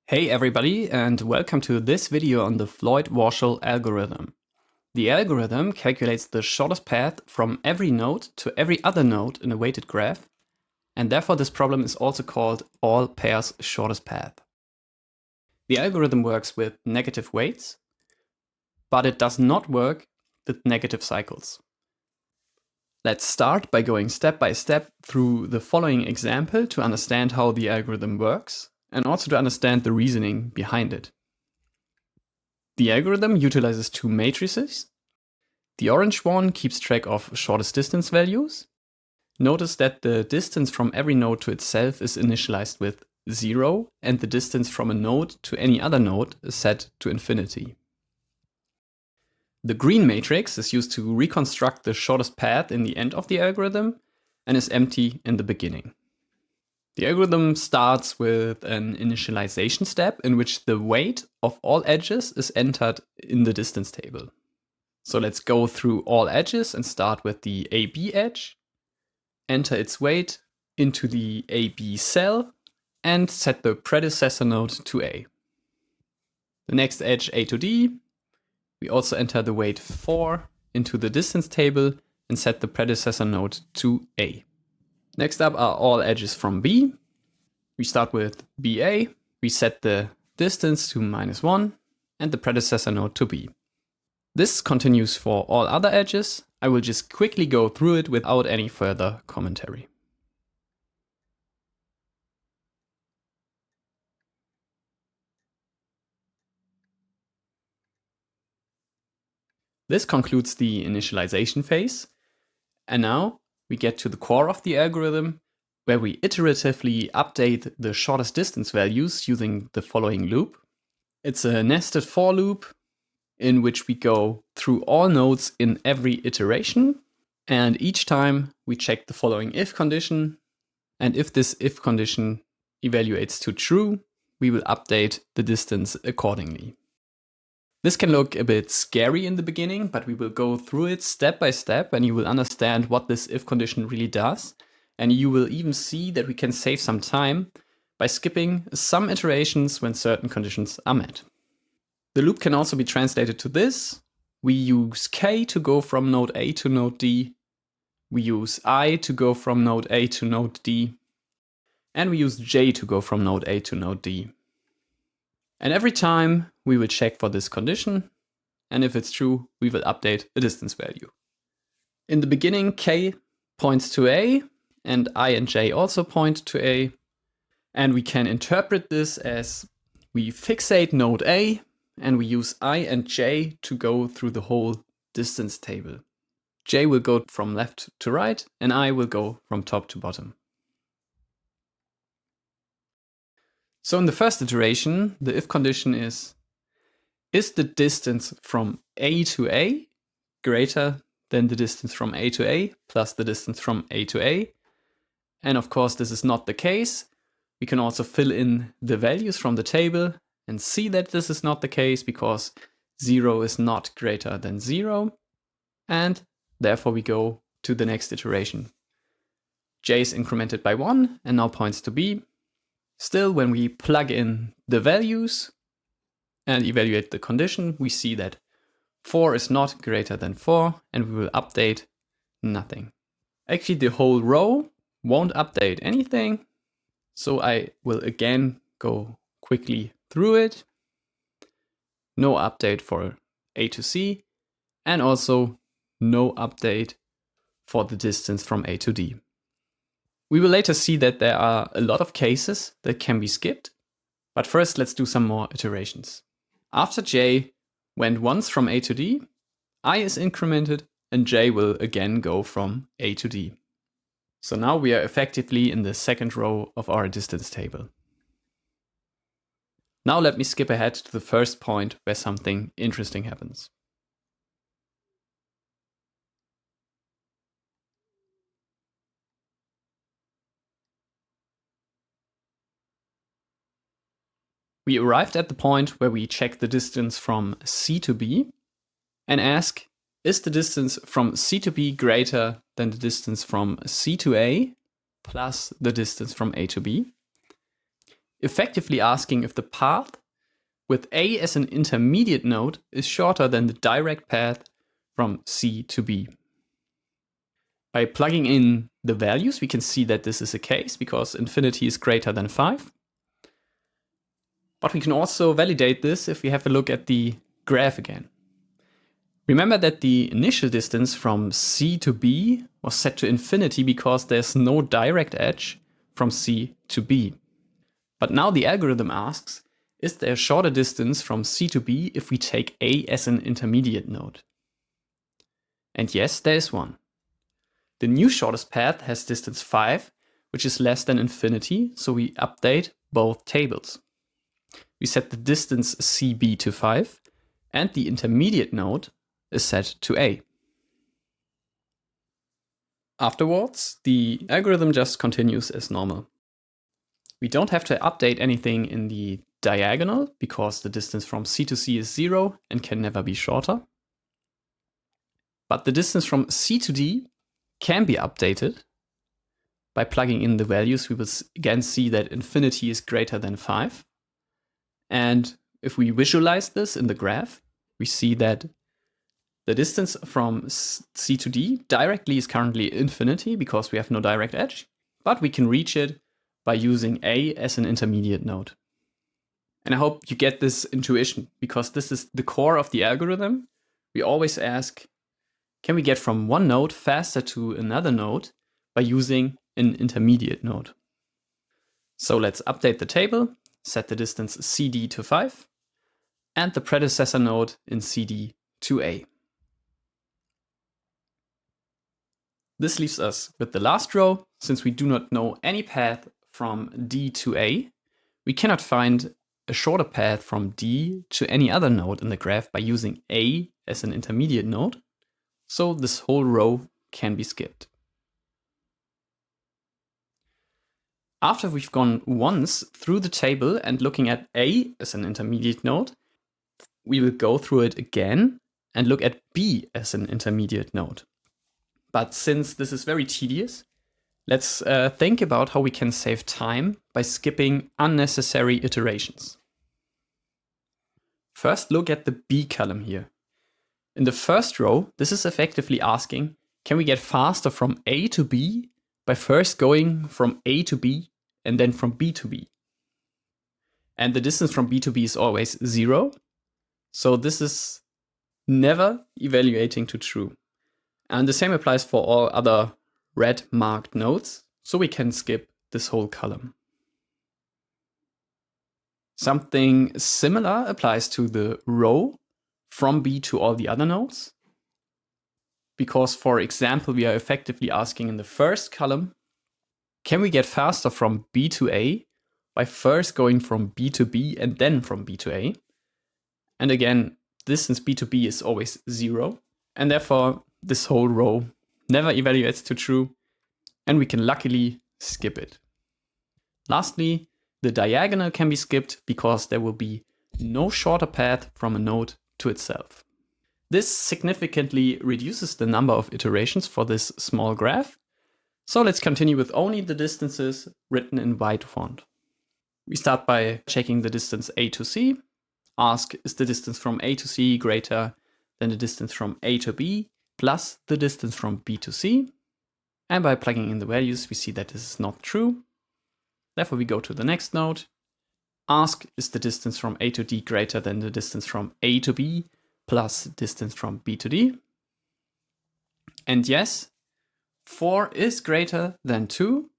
Hey everybody, and welcome to this video on the Floyd-Warshall algorithm. The algorithm calculates the shortest path from every node to every other node in a weighted graph, and therefore this problem is also called all pairs shortest path. The algorithm works with negative weights, but it does not work with negative cycles. Let's start by going step by step through the following example to understand how the algorithm works, and also to understand the reasoning behind it. The algorithm utilizes two matrices. The orange one keeps track of shortest distance values. Notice that the distance from every node to itself is initialized with 0, and the distance from a node to any other node is set to infinity. The green matrix is used to reconstruct the shortest path in the end of the algorithm and is empty in the beginning. The algorithm starts with an initialization step in which the weight of all edges is entered in the distance table. So let's go through all edges and start with the AB edge, enter its weight into the AB cell, and set the predecessor node to A. The next edge, A to D, we also enter the weight 4 into the distance table and set the predecessor node to A. Next up are all edges from B. We start with BA, we set the distance to -1 and the predecessor node to B. This continues for all other edges. I will just quickly go through it without any further commentary. This concludes the initialization phase. And now we get to the core of the algorithm, where we iteratively update the shortest distance values using the following loop. It's a nested for loop in which we go through all nodes in every iteration. And each time we check the following if condition. And if this if condition evaluates to true, we will update the distance accordingly. This can look a bit scary in the beginning, but we will go through it step by step and you will understand what this if condition really does. And you will even see that we can save some time by skipping some iterations when certain conditions are met. The loop can also be translated to this. We use K to go from node A to node D. We use I to go from node A to node D. And we use J to go from node A to node D. And every time we will check for this condition. And if it's true, we will update a distance value. In the beginning, K points to A, and I and J also point to A. And we can interpret this as we fixate node A, and we use I and J to go through the whole distance table. J will go from left to right, and I will go from top to bottom. So in the first iteration, the if condition is the distance from A to A greater than the distance from A to A plus the distance from A to A? And of course, this is not the case. We can also fill in the values from the table and see that this is not the case because 0 is not greater than 0. And therefore we go to the next iteration. J is incremented by 1 and now points to B. Still, when we plug in the values and evaluate the condition, we see that 4 is not greater than 4 and we will update nothing. Actually, the whole row won't update anything. So I will again go quickly through it. No update for A to C, and also no update for the distance from A to D. We will later see that there are a lot of cases that can be skipped, but first let's do some more iterations. After J went once from A to D, I is incremented and J will again go from A to D. So now we are effectively in the second row of our distance table. Now let me skip ahead to the first point where something interesting happens. We arrived at the point where we check the distance from C to B and ask, is the distance from C to B greater than the distance from C to A plus the distance from A to B? effectively asking if the path with A as an intermediate node is shorter than the direct path from C to B. By plugging in the values, we can see that this is the case because infinity is greater than 5. But we can also validate this if we have a look at the graph again. Remember that the initial distance from C to B was set to infinity because there's no direct edge from C to B. But now the algorithm asks, is there a shorter distance from C to B if we take A as an intermediate node? And yes, there is one. The new shortest path has distance 5, which is less than infinity, so we update both tables. We set the distance CB to 5, and the intermediate node is set to A. Afterwards, the algorithm just continues as normal. We don't have to update anything in the diagonal because the distance from C to C is 0 and can never be shorter. But the distance from C to D can be updated. By plugging in the values, we will again see that infinity is greater than 5. And if we visualize this in the graph, we see that the distance from C to D directly is currently infinity because we have no direct edge, but we can reach it by using A as an intermediate node. And I hope you get this intuition because this is the core of the algorithm. We always ask, can we get from one node faster to another node by using an intermediate node? So let's update the table, set the distance CD to 5, and the predecessor node in CD to A. This leaves us with the last row. Since we do not know any path from D to A, we cannot find a shorter path from D to any other node in the graph by using A as an intermediate node. So this whole row can be skipped. After we've gone once through the table and looking at A as an intermediate node, we will go through it again and look at B as an intermediate node. But since this is very tedious, let's think about how we can save time by skipping unnecessary iterations. First, look at the B column here. In the first row, this is effectively asking, can we get faster from A to B by first going from A to B and then from B to B? And the distance from B to B is always 0. So this is never evaluating to true. And the same applies for all other red marked nodes. So we can skip this whole column. Something similar applies to the row from B to all the other nodes. Because, for example, we are effectively asking in the first column, can we get faster from B to A by first going from B to B and then from B to A? And again, distance B to B is always 0. And therefore, this whole row never evaluates to true. And we can luckily skip it. Lastly, the diagonal can be skipped because there will be no shorter path from a node to itself. This significantly reduces the number of iterations for this small graph. So let's continue with only the distances written in white font. We start by checking the distance A to C. Ask, is the distance from A to C greater than the distance from A to B plus the distance from B to C? And by plugging in the values, we see that this is not true. Therefore, we go to the next node. Ask, is the distance from A to D greater than the distance from A to B plus distance from B to D? And yes, 4 is greater than 2.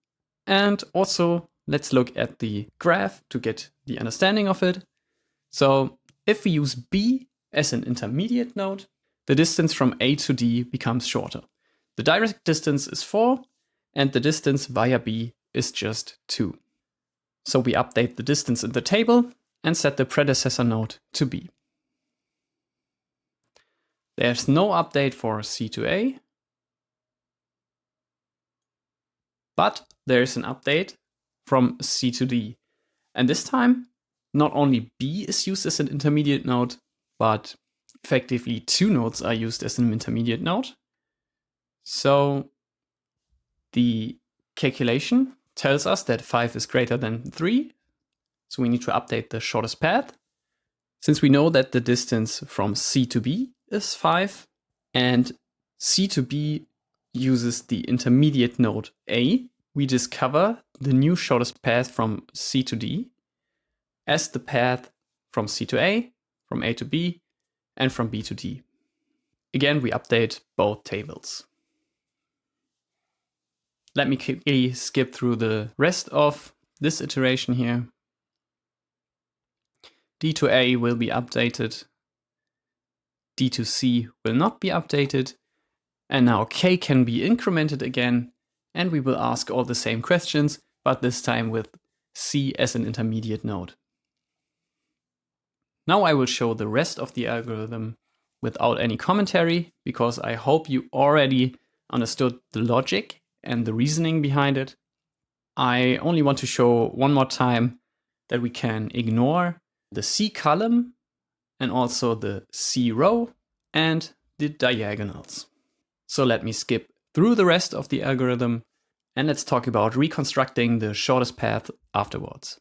And also, let's look at the graph to get the understanding of it. So if we use B as an intermediate node, the distance from A to D becomes shorter. The direct distance is 4, and the distance via B is just 2. So we update the distance in the table and set the predecessor node to B. There's no update for C to A, but there's an update from C to D. And this time, not only B is used as an intermediate node, but effectively 2 nodes are used as an intermediate node. So the calculation tells us that 5 is greater than 3. So we need to update the shortest path. Since we know that the distance from C to B is 5, and C to B uses the intermediate node A, we discover the new shortest path from C to D as the path from C to A, from A to B, and from B to D. Again, we update both tables. Let me quickly skip through the rest of this iteration here. D to A will be updated. D to C will not be updated. And now K can be incremented again, and we will ask all the same questions, but this time with C as an intermediate node. Now I will show the rest of the algorithm without any commentary, because I hope you already understood the logic and the reasoning behind it. I only want to show one more time that we can ignore the C column and also the C row and the diagonals. So let me skip through the rest of the algorithm and let's talk about reconstructing the shortest path afterwards.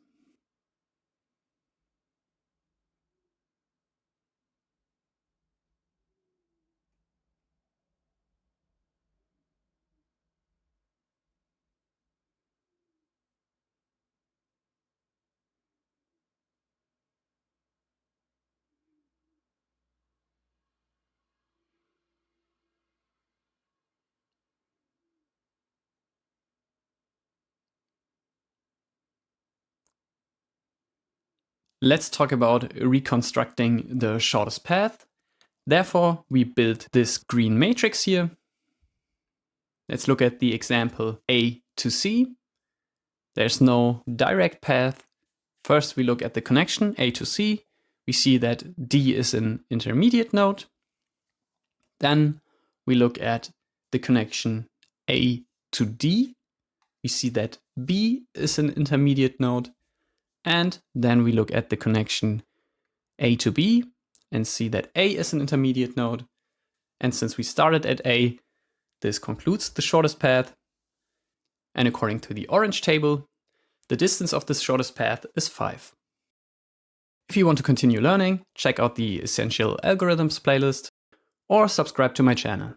Let's talk about reconstructing the shortest path. Therefore, we build this green matrix here. Let's look at the example A to C. There's no direct path. First, we look at the connection A to C. We see that D is an intermediate node. Then we look at the connection A to D. We see that B is an intermediate node. And then we look at the connection A to B and see that A is an intermediate node. And since we started at A, this concludes the shortest path. And according to the orange table, the distance of this shortest path is 5. If you want to continue learning, check out the Essential Algorithms playlist or subscribe to my channel.